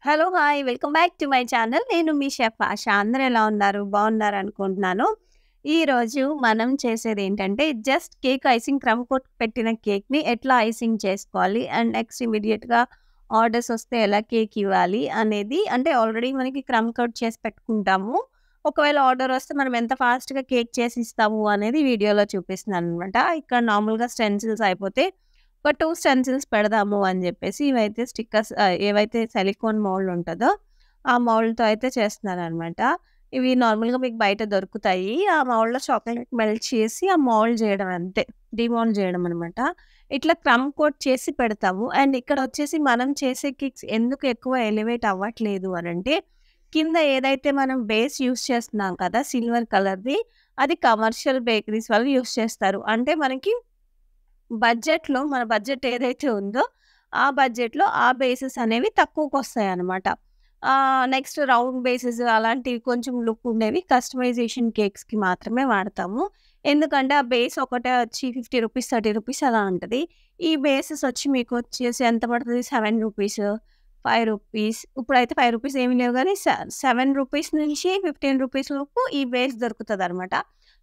Hello! Hi! Welcome back to my channel. నేను మీ chef ఆష. అందరూ ఎలా ఉన్నారు? బాగున్నారనుకుంటున్నాను. ఈరోజు మనం చేసేదేంటంటే, just cake icing crumb coat పెట్టిన కేక్‌ని ఎట్లా ఐసింగ్ చేసుకోవాలి, అండ్ నెక్స్ట్ ఇమ్మీడియేట్‌గా ఆర్డర్స్ వస్తే ఎలా కేక్ ఇవ్వాలి అనేది, అంటే ఆల్రెడీ మనకి క్రమ్ కోట్ చేసి పెట్టుకుంటాము. ఒకవేళ ఆర్డర్ వస్తే మనం ఎంత ఫాస్ట్‌గా కేక్ చేసి ఇస్తాము అనేది వీడియోలో చూపిస్తున్నాననమాట. ఇక్కడ నార్మల్‌గా స్టెన్సిల్స్ అయిపోతే ఒక 2 స్టెన్సిల్స్ పెడదాము అని జెప్పేసి ఇవైతే స్టిక్కర్స్ ఏవైతే సిలికాన్ మౌల్డ్ ఉంటదో, ఆ మౌల్డ్‌తో అయితే చేస్తున్నాననమాట. ఇవి నార్మల్‌గా మీకు బయట దొరుకుతాయి. ఆ మౌల్డ్‌లో చాక్లేట్ మెల్ట్ చేసి ఆ మౌల్డ్ జేయడం అంతే. డీమౌల్డ్ జేయడం అనమాట. ఇట్లా క్రమ్ కోట్ చేసి పెడతాము. అండ్ ఇక్కడొచ్చేసి మనం చేసే కేక్స్ ఎందుకు ఎక్కువ ఎలివేట్ అవ్వట్లేదు అనంటే, కింద ఏదైతే మనం బేస్ యూజ్ చేస్తున్నాం కదా! సిల్వర్ కలర్‌ది, అది కమర్షియల్ బేకరీస్ వాళ్ళు యూజ్ చేస్తారు. అంటే మనకి బడ్జెట్‌లో మన బడ్జెట్ ఏదైతే ఉందో, ఆ బడ్జెట్‌లో ఆ బేసెస్ అనేవి తక్కువకొస్తాయన్నమాట. నెక్స్ట్ రౌండ్ బేసెస్ అలాంటివి కొంచెం లుక్ ఉండేవి కస్టమైజేషన్ కేక్స్‌కి మాత్రమే వాడతాము. ఎందుకంటే ఆ బేస్ ఒకటే వచ్చి రూ. 50, రూ. 30 అలా ఉంటది. ఈ బేసెస్ వచ్చి మీకొచ్చేసి ఎంత పడతది? రూ. 7, రూ. 5. ఇప్పుడైతే రూ. 5 ఏమి లేవు గానీ రూ. 7 నుంచి రూ. 15 లోపు ఈ బేస్ దొరుకుతదనమాట.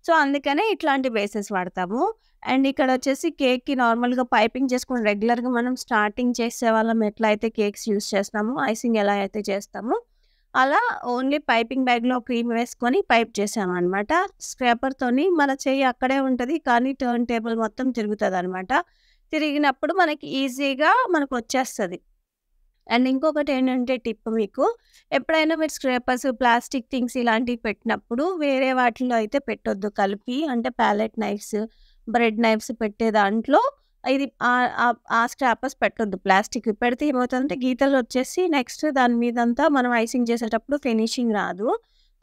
సో, అందుకనే ఇట్లాంటి బేసెస్ వాడతాము. అండ్ ఇక్కడొచ్చేసి కేక్‌కి నార్మల్‌గా పైపింగ్ చేసుకొని రెగ్యులర్‌గా మనం స్టార్టింగ్ చేసేవాళ్ళం ఎట్లా అయితే కేక్స్ యూజ్ చేస్తామో, ఐసింగ్ ఎలా అయితే చేస్తామో, అలా ఓన్లీ పైపింగ్ బ్యాగ్‌లో క్రీమ్ వేసుకొని పైప్ చేసామనమాట. స్క్రాపర్‌తోని మన చెయ్యి అక్కడే ఉంటది. కానీ టర్న్ టేబుల్ మొత్తం తిరుగుతదనమాట. తిరిగినప్పుడు మనకి ఈజీగా మనకొచ్చేస్తది. అండ్ ఇంకొకటేంటంటే టిప్ మీకు, ఎప్పుడైనా మీరు స్క్రాపర్స్, ప్లాస్టిక్ థింగ్స్ ఇలాంటివి పెట్టినప్పుడు వేరే వాటిలో అయితే పెట్టొద్దు కలిపి. అంటే ప్యాలెట్ నైఫ్స్, బ్రెడ్ నైఫ్స్ పెట్టే దాంట్లో ఇది ఆ స్క్రాపర్స్ పెట్టొద్దు ప్లాస్టిక్‌వి. పెడితే ఏమవుతుందంటే గీతలొచ్చేసి నెక్స్ట్ దాని మీదంతా మనం ఐసింగ్ చేసేటప్పుడు ఫినిషింగ్ రాదు.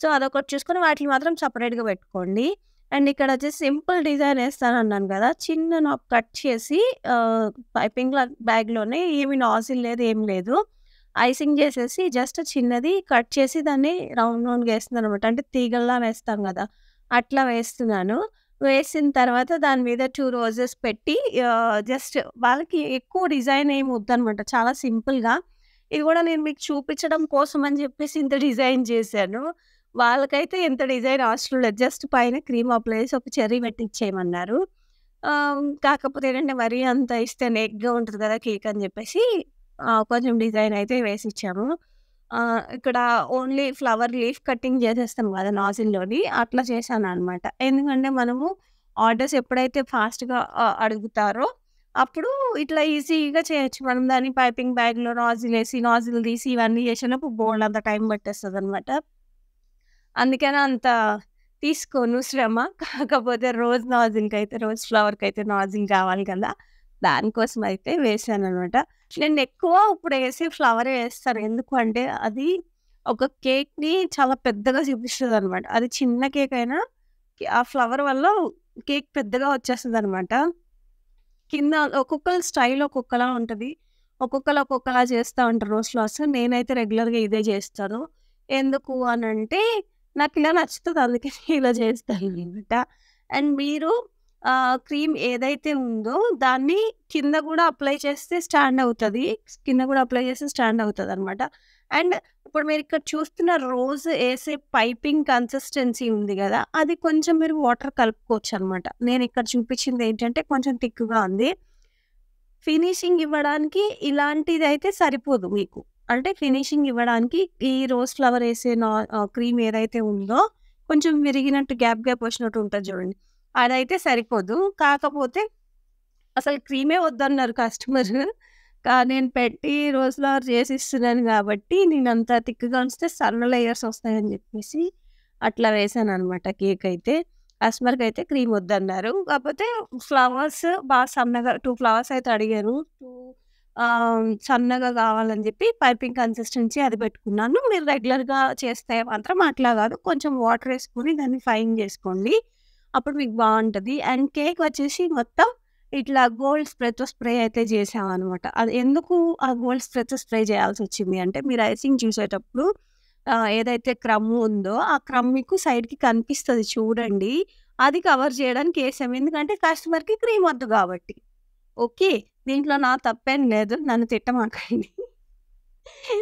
సో, అదొకటి చూసుకొని వాటిని మాత్రం సెపరేట్‌గా పెట్టుకోండి. అండ్ ఇక్కడొచ్చేసి సింపుల్ డిజైన్ ఏస్తానన్నాను గదా! చిన్న నాబ్ కట్ చేసి పైపింగ్ బ్యాగ్‌లోనే ఏమి నాజిల్ లేదు, ఏం లేదు. ఐసింగ్ జేసేసి జస్ట్ చిన్నది కట్ చేసి దాన్ని రౌండ్ రౌండ్‌గా ఏస్తున్నాననమాట. అంటే తీగల్లా వేస్తాం గదా! అట్లా వేస్తున్నాను. వేసిన తర్వాత దాని మీద 2 రోజెస్ పెట్టి జస్ట్ వాళ్ళకి ఎక్కువ డిజైన్ ఏమి వద్దనమాట. చాలా సింపుల్‌గా. ఇది గూడా నేను మీకు చూపించడం కోసం అని జెప్పేసి ఇంత డిజైన్ జేశాను. వాళ్ళకైతే ఇంత డిజైన్ అవసరం లేదు. జస్ట్ పైన క్రీమ్ అప్లై చేసి ఒక చెర్రీ పెట్టిచ్చేయమన్నారు. కాకపోతే ఏంటంటే మరీ అంత ఇస్తే నేక్‌గా ఉంటది కదా కేక్ అని జెప్పేసి కొంచెం డిజైన్ అయితే వేసిచ్చాము. ఇక్కడ ఓన్లీ ఫ్లవర్ లీఫ్ కటింగ్ చేసేస్తాం కదా నాజిల్‌లోని అట్లా చేశాననమాట. ఎందుకంటే మనము ఆర్డర్స్ ఎప్పుడైతే ఫాస్ట్‌గా అడుగుతారో అప్పుడు ఇట్లా ఈజీగా చేయొచ్చు. మనం దాన్ని పైపింగ్ బ్యాగ్‌లో నాజిల్ ఏసి, నాజిల్ తీసి ఇవన్నీ చేసేలోపు బోలెడంత టైం పట్టేస్తదనమాట. అందుకని అంత తీసుకోను శ్రమ. కాకపోతే రోజ్ నాజిల్‌కైతే రోజ్ ఫ్లవర్‌కైతే నాజిల్ కావాలి కదా! దానికోసమయితే వేశాననమాట. నేనెక్కువ ఇప్పుడేసే ఫ్లవరే ఏస్తాను. ఎందుకు అంటే అది ఒక కేక్‌ని చాలా పెద్దగా చూపిస్తదనమాట. అది చిన్న కేకయినా ఆ ఫ్లవర్ వల్ల కేక్ పెద్దగా వచ్చేస్తదనమాట. కింద ఒక్కొక్కళ్ళ స్టైల్ ఒక్కొక్కలా ఉంటది. ఒక్కొక్కళ్ళు ఒక్కొక్కలా చేస్తా ఉంటారు రోజ్ ఫ్లవర్స్. నేనైతే రెగ్యులర్‌గా ఇదే చేస్తాను. ఎందుకు అనంటే నాకిలా నచ్చుతది. అందుకే ఇలా చేస్తాననమాట. అండ్ మీరు క్రీమ్ ఏదైతే ఉందో దాన్ని కింద గూడా అప్లై చేస్తే స్టాండ్ అవుతది. కింద గూడా అప్లై చేస్తే స్టాండ్ అవుతదనమాట. అండ్ ఇప్పుడు మీరిక్కడ చూస్తున్న రోజ్ ఏసే పైపింగ్ కన్సిస్టెన్సీ ఉంది గదా! అది కొంచెం మీరు వాటర్ కలుపుకోవచ్చనమాట. నేనిక్కడ చూపించిందేంటంటే కొంచెం థిక్‌గా ఉంది. ఫినిషింగ్ ఇవ్వడానికి ఇలాంటిదైతే సరిపోదు మీకు. అంటే ఫినిషింగ్ ఇవ్వడానికి ఈ రోజ్ ఫ్లవర్ ఏసే క్రీమ్ ఏదైతే ఉందో కొంచెం విరిగినట్టు గ్యాప్ గ్యాప్ వచ్చినట్టు ఉంటది చూడండి. అదైతే సరిపోదు. కాకపోతే అసలు క్రీమే వద్దన్నారు కస్టమరు. నేను పెట్టి రోజ్ ఫ్లవర్ చేసిస్తున్నాను గాబట్టి నేనంత థిక్‌గా ఉంచితే సన్న లేయర్స్ వస్తాయని జెప్పేసి అట్లా వేశాననమాట కేకయితే. కస్టమర్‌కైతే క్రీమ్ వద్దన్నారు. కాపోతే ఫ్లవర్స్ సన్నగా 2 ఫ్లవర్స్ అయితే అడిగారు. 2 సన్నగా కావాలని జెప్పి పైపింగ్ కన్సిస్టెన్సీ అది పెట్టుకున్నాను. మీరు రెగ్యులర్‌గా చేస్తే మాత్రం అట్లా గాదు. కొంచెం వాటర్ ఏసుకొని దాన్ని ఫైన్ జేసుకోండి. అప్పుడు మీకు బావుంటది. అండ్ కేక్ వచ్చేసి మొత్తం ఇట్లా గోల్డ్ స్ప్రేతో స్ప్రే అయితే చేశామనమాట. అది ఎందుకు ఆ గోల్డ్ స్ప్రేతో స్ప్రే చేయాల్సొచ్చింది అంటే, మీరు ఐసింగ్ చూసేటప్పుడు ఏదైతే క్రమ్ ఉందో, ఆ క్రమ్ మీకు సైడ్‌కి కనిపిస్తది చూడండి. అది కవర్ చేయడానికి ఏసాం. ఎందుకంటే కస్టమర్‌కి క్రీమ్ వద్దు గాబట్టి. ఓకే. దీంట్లో నా తప్పేం లేదు. నన్ను తిట్టమాకండి.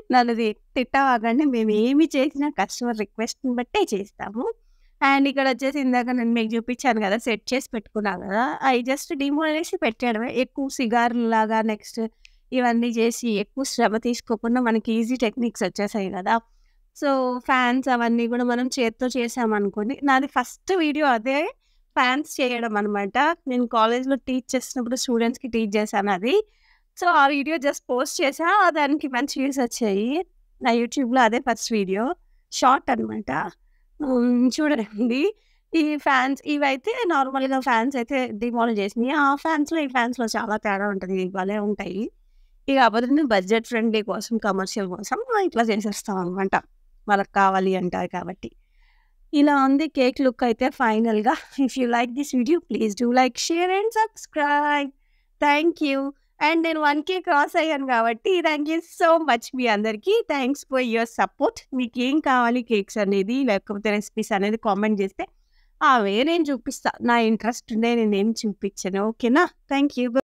నన్ను తిట్టమాకండి. మేము ఏమి చేసినా కస్టమర్ రిక్వెస్ట్‌ని బట్టే చేస్తాము. అండ్ ఇక్కడొచ్చేసి ఇందాక నేను మీకు చూపించాను కదా! సెట్ చేసి పెట్టుకున్నా కదా! అయి జస్ట్ అనేసి పెట్టేయడమే. ఎక్కువ సిగార్‌లాగా నెక్స్ట్ ఇవన్నీ చేసి ఎక్కువ శ్రమ తీసుకోకుండా మనకి ఈజీ టెక్నిక్స్ వచ్చేసాయి కదా! సో, ఫ్యాన్స్ అవన్నీ కూడా మనం చేత్తో చేసామనుకోండి. నాది ఫస్ట్ వీడియో అదే ఫ్యాన్స్ చేయడం అనమాట. నేను కాలేజ్‌లో టీచ్ చేస్తున్నప్పుడు స్టూడెంట్స్‌కి టీచ్ చేశాను అది. సో, ఆ వీడియో జస్ట్ పోస్ట్ చేశా. దానికి మంచి వ్యూస్ వచ్చాయి. నా యూట్యూబ్‌లో అదే ఫస్ట్ వీడియో. షార్ట్ అనమాట. చూడండి. ఈ ఫ్యాన్స్ ఇవైతే నార్మల్‌గా ఫ్యాన్స్ అయితే డిమాలిష్ చేసినయి. ఆ ఫ్యాన్స్‌లో, ఈ ఫ్యాన్స్‌లో చాలా తేడా ఉంటది. భలే ఉంటాయి. ఇక కాకపోతే బడ్జెట్ ఫ్రెండ్లీ కోసం, కమర్షియల్ కోసం ఇట్లా చేసేస్తాం అనమాట. వాళ్ళకి కావాలి అంటారు కాబట్టి. ఇలా ఉంది కేక్ లుక్ అయితే ఫైనల్‌గా. If you like this video please do like, share and subscribe. Thank you. And నేను 1,000 క్రాస్ అయ్యాను కాబట్టి థాంక్ యూ సో మచ్ మీ అందరికీ. Thanks for your support. మీకేం కావాలి కేక్స్ అనేది లేకపోతే రెసిపీస్ అనేది కామెంట్ చేస్తే అవే నేను చూపిస్తా. నా ఇంట్రెస్ట్ ఉండే నేనేం చూపించను. ఓకేనా? Thank you.